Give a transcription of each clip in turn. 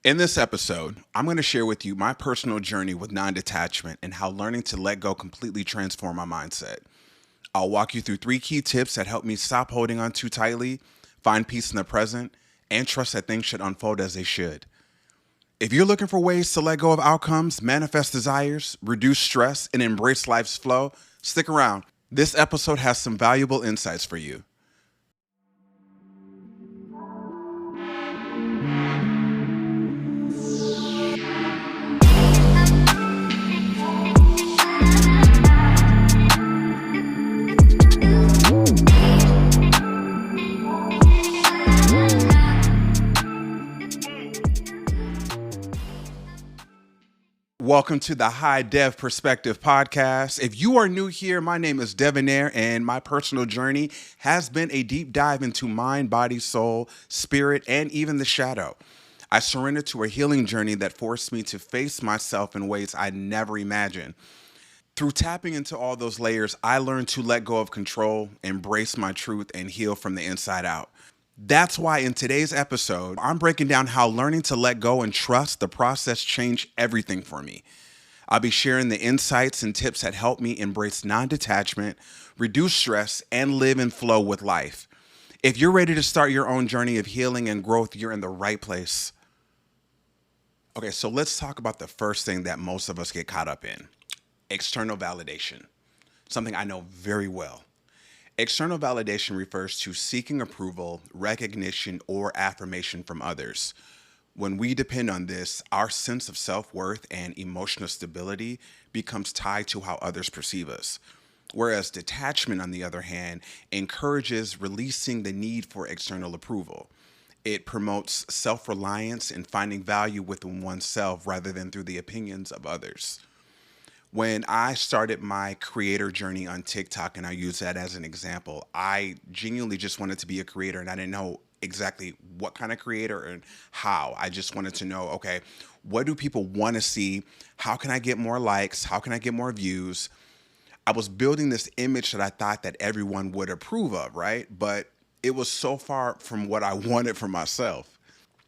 In this episode, I'm going to share with you my personal journey with non detachment and how learning to let go completely transformed my mindset. I'll walk you through three key tips that help me stop holding on too tightly, find peace in the present, and trust that things should unfold as they should. If you're looking for ways to let go of outcomes, manifest desires, reduce stress, and embrace life's flow, stick around. This episode has some valuable insights for you. Welcome to the High Dev Perspective podcast. If you are new here, my name is Devonair, and my personal journey has been a deep dive into mind, body, soul, spirit, and even the shadow. I surrendered to a healing journey that forced me to face myself in ways I never imagined. Through tapping into all those layers, I learned to let go of control, embrace my truth, and heal from the inside out. That's why in today's episode, I'm breaking down how learning to let go and trust the process changed everything for me. I'll be sharing the insights and tips that help me embrace non detachment, reduce stress, and live in flow with life. If you're ready to start your own journey of healing and growth, you're in the right place. Okay, so let's talk about the first thing that most of us get caught up in: external validation, something I know very well. External validation refers to seeking approval, recognition, or affirmation from others. When we depend on this, our sense of self worth and emotional stability becomes tied to how others perceive us. Whereas detachment, on the other hand, encourages releasing the need for external approval. It promotes self reliance and finding value within oneself rather than through the opinions of others. When I started my creator journey on TikTok, and I use that as an example, I genuinely just wanted to be a creator and I didn't know exactly what kind of creator and how. I just wanted to know, okay, what do people want to see? How can I get more likes? How can I get more views? I was building this image that I thought that everyone would approve of, right? But it was so far from what I wanted for myself.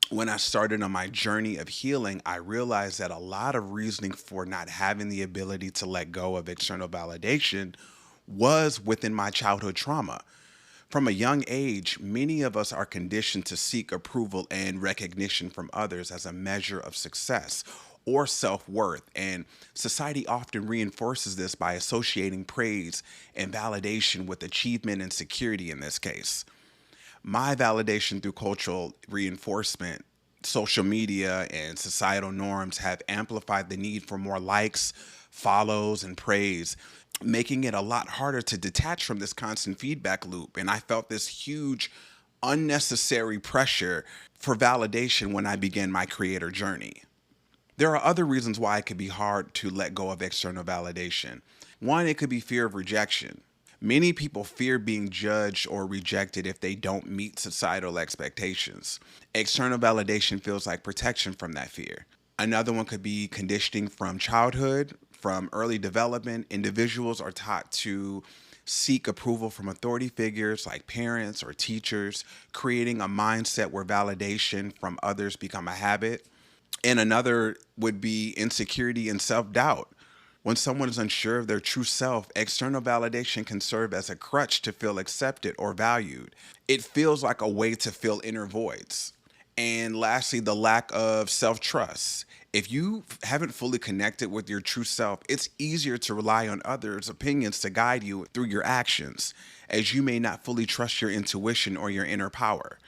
When I started on my journey of healing, I realized that a lot of reasoning for not having the ability to let go of external validation was within my childhood trauma. From a young age, many of us are conditioned to seek approval and recognition from others as a measure of success or self worth. And society often reinforces this by associating praise and validation with achievement and security in this case. My validation through cultural reinforcement, social media, and societal norms have amplified the need for more likes, follows, and praise, making it a lot harder to detach from this constant feedback loop. And I felt this huge, unnecessary pressure for validation when I began my creator journey. There are other reasons why it could be hard to let go of external validation. One, it could be fear of rejection. Many people fear being judged or rejected if they don't meet societal expectations. External validation feels like protection from that fear. Another one could be conditioning from childhood. From early development, individuals are taught to seek approval from authority figures like parents or teachers, creating a mindset where validation from others become a habit. And another would be insecurity and self doubt. When someone is unsure of their true self, external validation can serve as a crutch to feel accepted or valued. It feels like a way to fill inner voids. And lastly, the lack of self trust. If you haven't fully connected with your true self, it's easier to rely on others' opinions to guide you through your actions, as you may not fully trust your intuition or your inner power.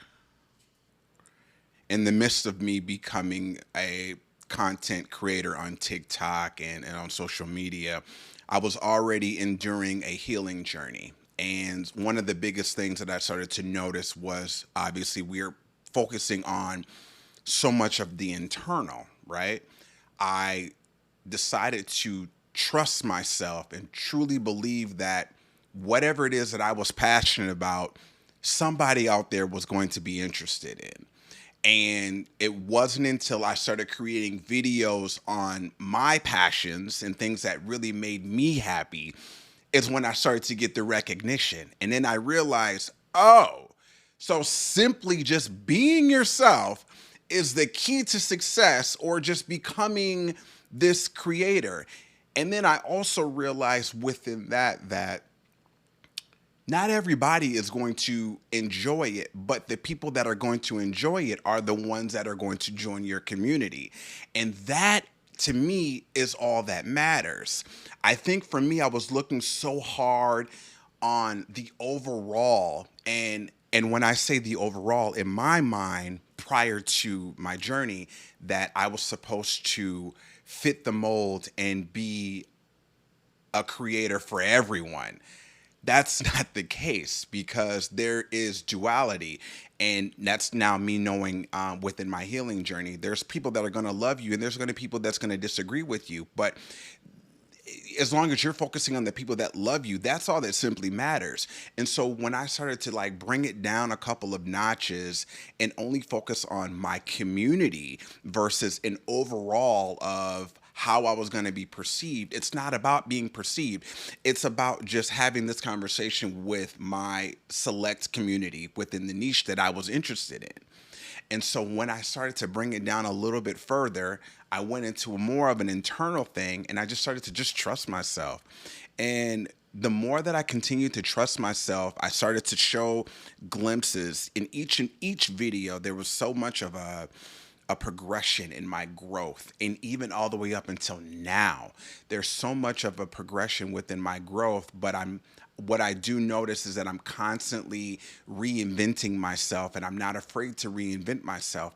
In the midst of me becoming a content creator on TikTok and on social media, I was already enduring a healing journey. And one of the biggest things that I started to notice was obviously we're focusing on so much of the internal, right? I decided to trust myself and truly believe that whatever it is that I was passionate about, somebody out there was going to be interested in. And it wasn't until I started creating videos on my passions and things that really made me happy is when I started to get the recognition. And then I realized, oh, so simply just being yourself is the key to success or just becoming this creator. And then I also realized within that not everybody is going to enjoy it, but the people that are going to enjoy it are the ones that are going to join your community. And that, to me, is all that matters. I think for me, I was looking so hard on the overall, and when I say the overall, in my mind, prior to my journey, that I was supposed to fit the mold and be a creator for everyone. That's not the case because there is duality. And that's now me knowing within my healing journey, there's people that are going to love you and there's going to be people that's going to disagree with you. But as long as you're focusing on the people that love you, that's all that simply matters. And so when I started to like bring it down a couple of notches and only focus on my community versus an overall of how I was going to be perceived, it's not about being perceived. It's about just having this conversation with my select community within the niche that I was interested in. And so when I started to bring it down a little bit further, I went into more of an internal thing and I just started to just trust myself. And the more that I continued to trust myself, I started to show glimpses in each video. There was so much of a progression in my growth, and even all the way up until now there's so much of a progression within my growth. But I'm what I do notice is that I'm constantly reinventing myself, and I'm not afraid to reinvent myself.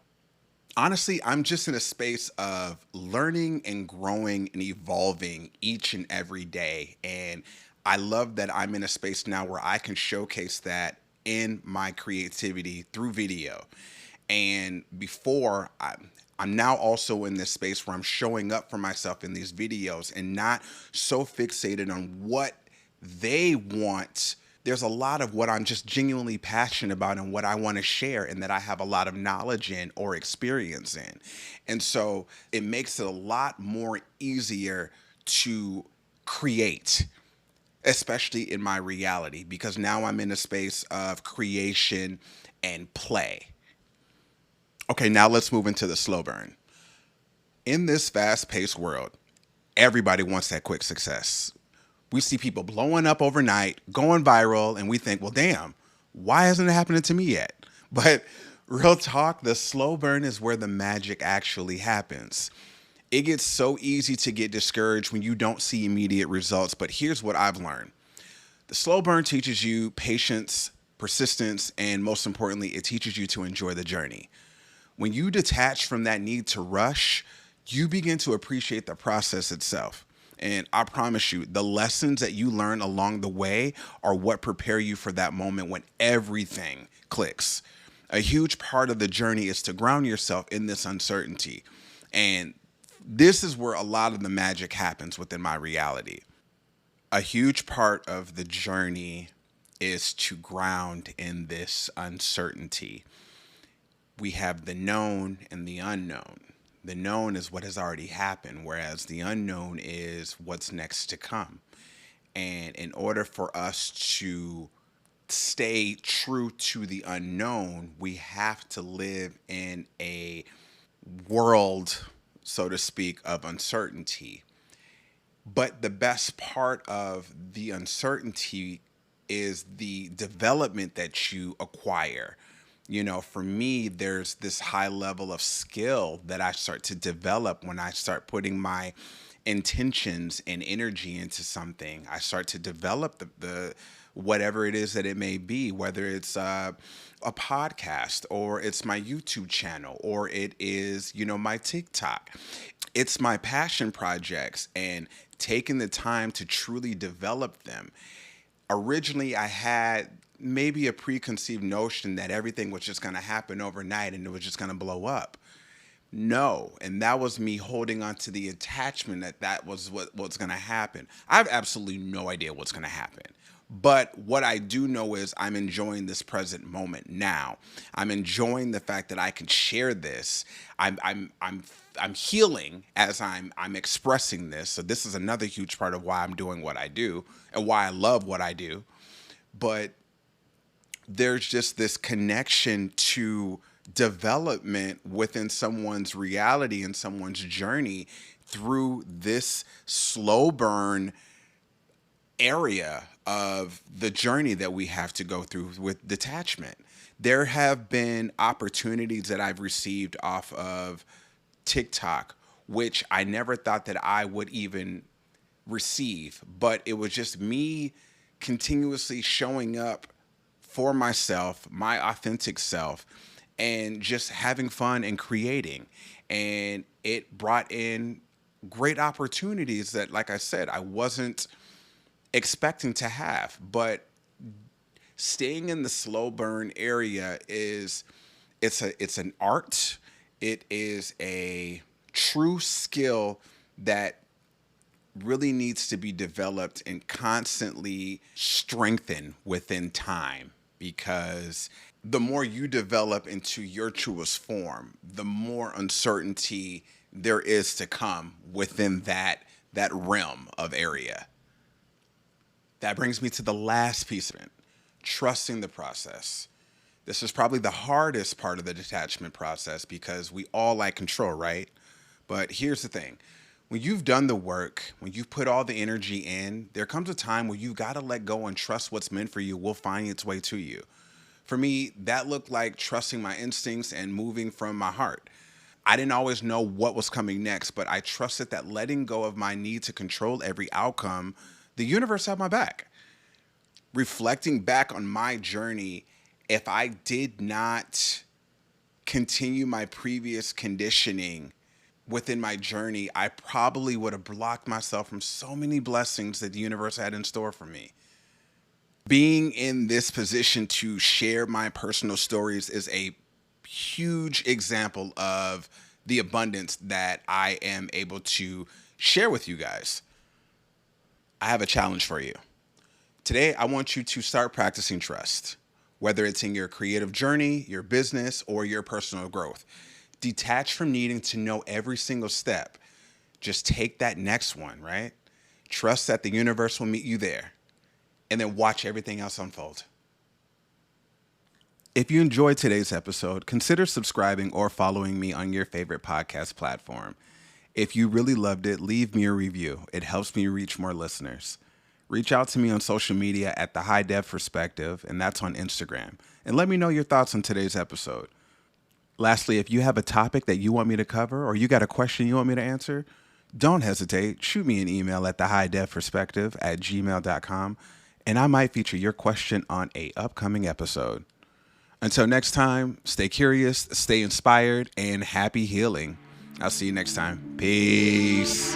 Honestly, I'm just in a space of learning and growing and evolving each and every day. And I love that I'm in a space now where I can showcase that in my creativity through video. And I'm now also in this space where I'm showing up for myself in these videos and not so fixated on what they want. There's a lot of what I'm just genuinely passionate about and what I want to share and that I have a lot of knowledge in or experience in. And so it makes it a lot more easier to create, especially in my reality, because now I'm in a space of creation and play. Okay, now let's move into the slow burn. In this fast paced world, everybody wants that quick success. We see people blowing up overnight, going viral, and we think, well, damn, why hasn't it happened to me yet? But real talk, the slow burn is where the magic actually happens. It gets so easy to get discouraged when you don't see immediate results. But here's what I've learned: the slow burn teaches you patience, persistence, and most importantly, it teaches you to enjoy the journey. When you detach from that need to rush, you begin to appreciate the process itself. And I promise you, the lessons that you learn along the way are what prepare you for that moment when everything clicks. A huge part of the journey is to ground yourself in this uncertainty. And this is where a lot of the magic happens within my reality. A huge part of the journey is to ground in this uncertainty. We have the known and the unknown. The known is what has already happened, whereas the unknown is what's next to come. And in order for us to stay true to the unknown, we have to live in a world, so to speak, of uncertainty. But the best part of the uncertainty is the development that you acquire. You know, for me, there's this high level of skill that I start to develop when I start putting my intentions and energy into something. I start to develop the whatever it is that it may be, whether it's a podcast or it's my YouTube channel or it is, my TikTok. It's my passion projects and taking the time to truly develop them. Originally, I had maybe a preconceived notion that everything was just going to happen overnight and it was just going to blow up. No, and that was me holding on to the attachment that was what's going to happen. I have absolutely no idea what's going to happen. But what I do know is I'm enjoying this present moment now. I'm enjoying the fact that I can share this. I'm healing as I'm expressing this. So this is another huge part of why I'm doing what I do and why I love what I do. But there's just this connection to development within someone's reality and someone's journey through this slow burn area of the journey that we have to go through with detachment. There have been opportunities that I've received off of TikTok, which I never thought that I would even receive, but it was just me continuously showing up for myself, my authentic self, and just having fun and creating. And it brought in great opportunities that, like I said, I wasn't expecting to have. But staying in the slow burn area is it's an art. It is a true skill that really needs to be developed and constantly strengthened within time, because the more you develop into your truest form, the more uncertainty there is to come within that realm of area. That brings me to the last piece of it: trusting the process. This is probably the hardest part of the detachment process because we all like control, right? But here's the thing: when you've done the work, when you've put all the energy in, there comes a time where you got to let go and trust what's meant for you will find its way to you. For me, that looked like trusting my instincts and moving from my heart. I didn't always know what was coming next, but I trusted that letting go of my need to control every outcome, the universe had my back. Reflecting back on my journey, if I did not continue my previous conditioning within my journey, I probably would have blocked myself from so many blessings that the universe had in store for me. Being in this position to share my personal stories is a huge example of the abundance that I am able to share with you guys. I have a challenge for you. Today, I want you to start practicing trust, whether it's in your creative journey, your business, or your personal growth. Detach from needing to know every single step. Just take that next one, right? Trust that the universe will meet you there, and then watch everything else unfold. If you enjoyed today's episode, consider subscribing or following me on your favorite podcast platform. If you really loved it, leave me a review. It helps me reach more listeners. Reach out to me on social media at TheHighDevPerspective, and that's on Instagram. And let me know your thoughts on today's episode. Lastly, if you have a topic that you want me to cover or you got a question you want me to answer, don't hesitate. Shoot me an email at TheHighDevPerspective@gmail.com, and I might feature your question on a upcoming episode. Until next time, stay curious, stay inspired, and happy healing. I'll see you next time. Peace.